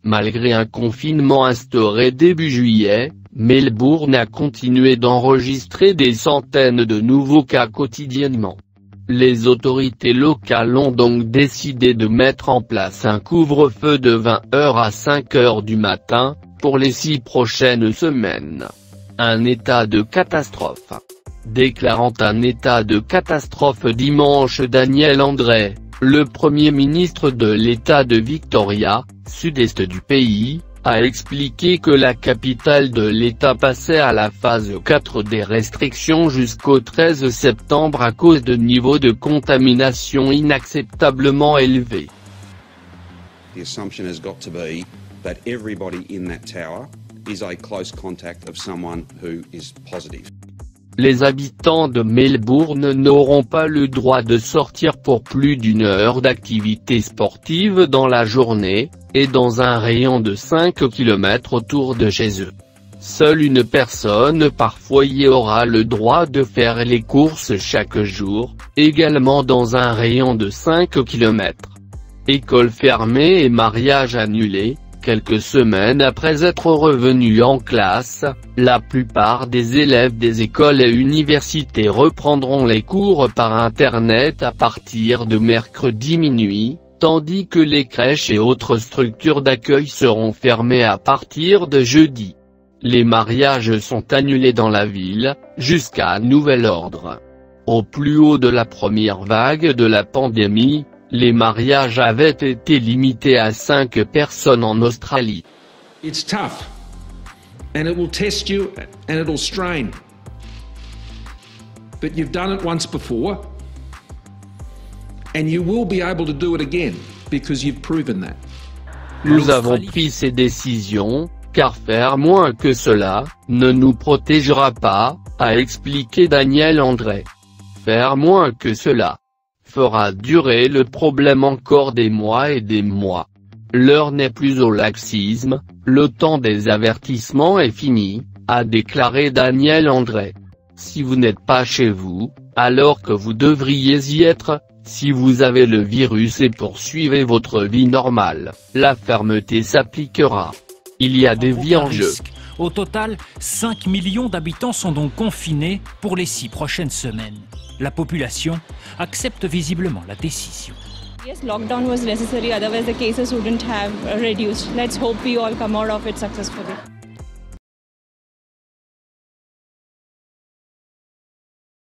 Malgré un confinement instauré début juillet, Melbourne a continué d'enregistrer des centaines de nouveaux cas quotidiennement. Les autorités locales ont donc décidé de mettre en place un couvre-feu de 20 h à 5 h du matin, pour les 6 prochaines semaines. Un état de catastrophe. Déclarant un état de catastrophe dimanche, Daniel André, le Premier ministre de l'État de Victoria, sud-est du pays, a expliqué que la capitale de l'État passait à la phase 4 des restrictions jusqu'au 13 septembre à cause de niveaux de contamination inacceptablement élevés. The assumption has got to be that everybody in that tower is a close contact of someone who is positive. Les habitants de Melbourne n'auront pas le droit de sortir pour plus d'1 heure d'activité sportive dans la journée, et dans un rayon de 5 km autour de chez eux. Seule une personne par foyer aura le droit de faire les courses chaque jour, également dans un rayon de 5 km. Écoles fermées et mariages annulés. Quelques semaines après être revenus en classe, la plupart des élèves des écoles et universités reprendront les cours par Internet à partir de mercredi minuit, tandis que les crèches et autres structures d'accueil seront fermées à partir de jeudi. Les mariages sont annulés dans la ville, jusqu'à nouvel ordre. Au plus haut de la première vague de la pandémie, les mariages avaient été limités à 5 personnes en Australie. It's tough, and it will test you, and it'll strain. But you've done it once before, and you will be able to do it again, because you've proven that. Nous avons pris ces décisions, car faire moins que cela, ne nous protégera pas, a expliqué Daniel André. Faire moins que cela fera durer le problème encore des mois et des mois. L'heure n'est plus au laxisme, le temps des avertissements est fini, a déclaré Daniel André. Si vous n'êtes pas chez vous, alors que vous devriez y être, si vous avez le virus et poursuivez votre vie normale, la fermeté s'appliquera. Il y a des vies en jeu. Au total, 5 millions d'habitants sont donc confinés pour les 6 prochaines semaines. La population accepte visiblement la décision. Yes, lockdown was necessary, otherwise the cases wouldn't have reduced. Let's hope we all come out of it successfully.